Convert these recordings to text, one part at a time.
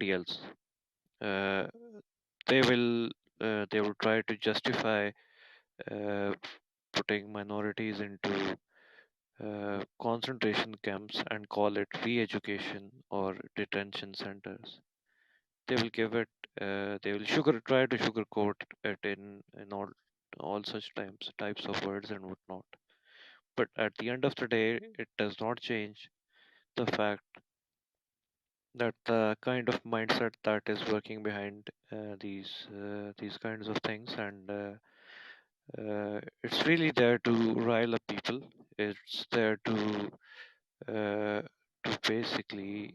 nobody else. Uh, they will try to justify uh, putting minorities into concentration camps and call it re-education or detention centers. They will give it. They will try to sugarcoat it in all such types of words and whatnot. But at the end of the day, it does not change the fact that the kind of mindset that is working behind these kinds of things, and it's really there to rile up people. It's there uh, to basically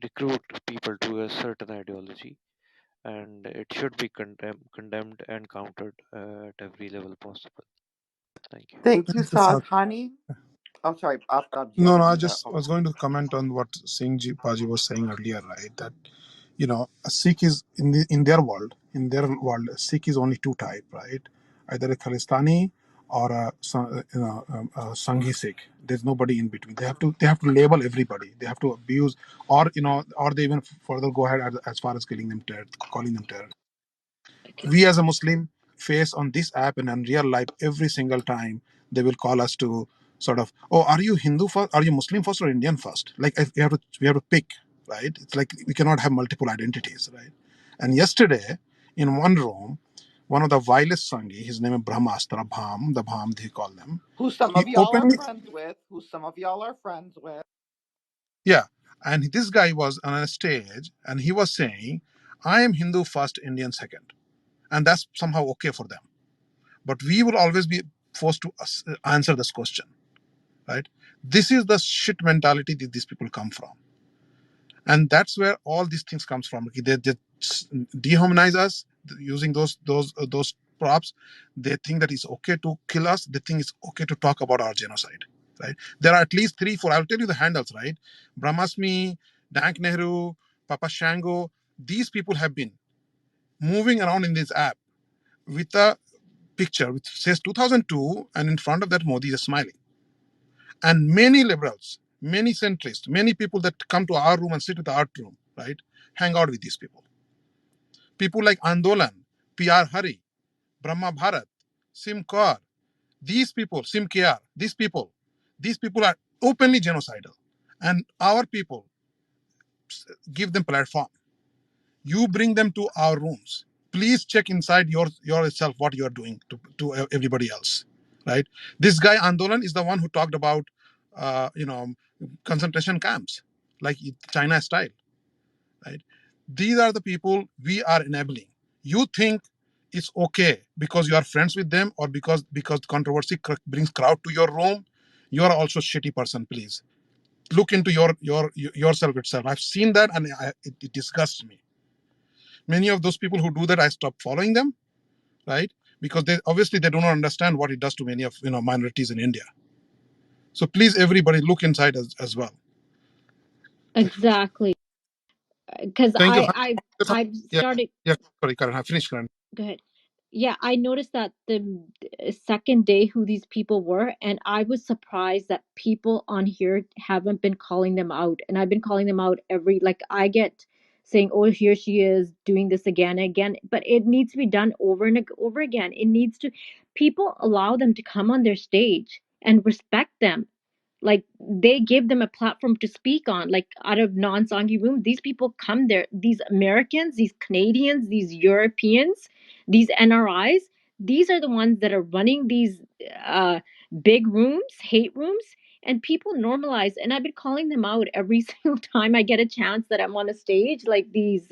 recruit people to a certain ideology, and it should be condemned and countered at every level possible. Thank you. Thank you, Just, Sadhani. Oh, sorry, Aftab, do you no, want no, to I do that? just Oh. was going to comment on what Singh Ji Paji was saying earlier, right? That a Sikh is in their world. In their world, a Sikh is only two type, right? Either a Khalistani or a Sanghi Sikh. There's nobody in between. They have to label everybody. They have to abuse, or they even further go ahead as far as calling them terrorists. We as a Muslim face on this app and in real life every single time they will call us to sort of, oh, are you Hindu first, are you Muslim first or Indian first? Like if we have to pick, right? It's like we cannot have multiple identities, right? And yesterday in one room, one of the vilest Sangi, his name is Brahmastra, Bham, the Bham they call them, Who some he of y'all are openly, friends with. Who some of y'all are friends with. yeah, and this guy was on a stage and he was saying, I am Hindu first, Indian second, and that's somehow okay for them. But we will always be forced to answer this question, right? This is the shit mentality that these people come from, and that's where all these things comes from. They dehumanize us using those props. They think that it's okay to kill us. They think it's okay to talk about our genocide, right? There are at least 3 4, I'll tell you the handles, right? Brahmasmi, Dank Nehru, Papa Shango. These people have been moving around in this app with a picture which says 2002, and in front of that Modi is smiling. And many liberals, many centrists, many people that come to our room and sit with our room, right, hang out with these people. People like Andolan, P.R. Hari, Brahma Bharat, Sim Kaur, these people, Sim Kiar, these people are openly genocidal. And our people give them platform. You bring them to our rooms. Please check inside yourself what you are doing to everybody else, right? This guy Andolan is the one who talked about, uh, you know, concentration camps, like China style, right? These are the people we are enabling. You think it's okay because you are friends with them, or because controversy brings crowd to your room. You are also a shitty person. Please look into yourself itself. I've seen that, and it disgusts me. Many of those people who do that, I stop following them, right? Because they do not understand what it does to many of minorities in India. So please, everybody, look inside as well. Exactly. Because Thank you. I've Yeah, started. yeah. Sorry, Karan. I finished, Karan. Go ahead. Yeah, I noticed that the second day who these people were, and I was surprised that people on here haven't been calling them out. And I've been calling them out every, like, I get saying, oh, here she is doing this again and again. But it needs to be done over and over again. It needs to, people allow them to come on their stage and respect them. Like, they give them a platform to speak on, like, out of non-Sanghi room, these people come there, these Americans, these Canadians, these Europeans, these NRIs, these are the ones that are running these uh big rooms, hate rooms, and people normalize. And I've been calling them out every single time I get a chance that I'm on a stage, like these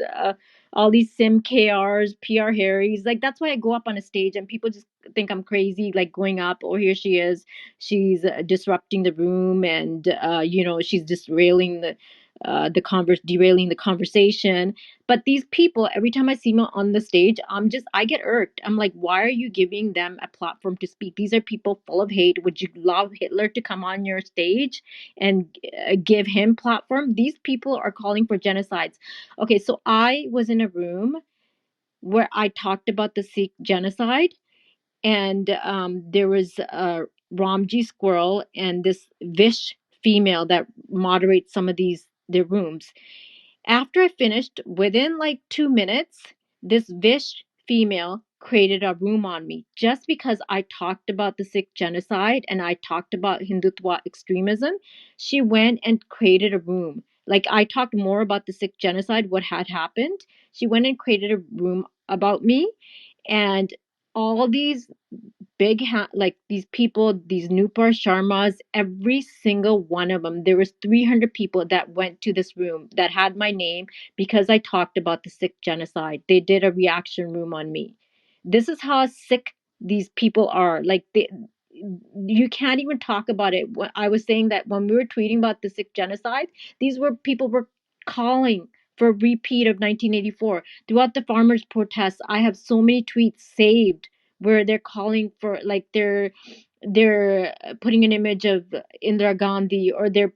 all these sim krs, PR harrys, like that's why I go up on a stage and people just think I'm crazy, like going up, oh, here she is, she's disrupting the room, and she's just railing derailing the conversation. But these people, every time I see them on the stage, I get irked. I'm like, why are you giving them a platform to speak? These are people full of hate. Would you love Hitler to come on your stage and give him platform? These people are calling for genocides. Okay, so I was in a room where I talked about the Sikh genocide, and there was Ramji Squirrel and this Vish female that moderates some of their rooms. After I finished, within like 2 minutes, this Vish female created a room on me just because I talked about the Sikh genocide and I talked about Hindutva extremism. She went and created a room. Like I talked more about the Sikh genocide, what had happened. She went and created a room about me. And all these like these people, these Nupur Sharmas, every single one of them, there was 300 people that went to this room that had my name because I talked about the Sikh genocide. They did a reaction room on me. This is how sick these people are. Like you can't even talk about it. I was saying that when we were tweeting about the Sikh genocide, these were people were calling for a repeat of 1984 throughout the farmers protests. I have so many tweets saved where they're calling for, like, they're putting an image of Indira Gandhi, or they're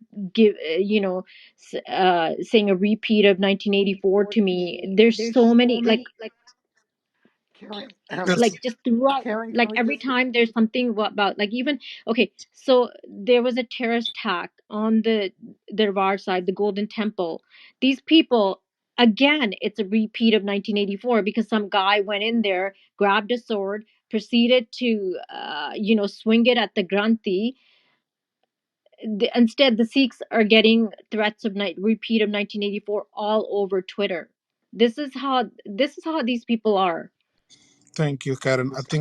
saying a repeat of 1984 to me. There's so many, Karen, Yes. like just throughout, Karen, can like we every just time there's something about, like, even okay, so there was a terrorist attack on the Darbar side, the Golden Temple. These people, again, it's a repeat of 1984 because some guy went in there, grabbed a sword, proceeded to swing it at the Granthi. Instead, the Sikhs are getting threats of repeat of 1984 all over Twitter. This is how these people are. Thank you, Karen. I think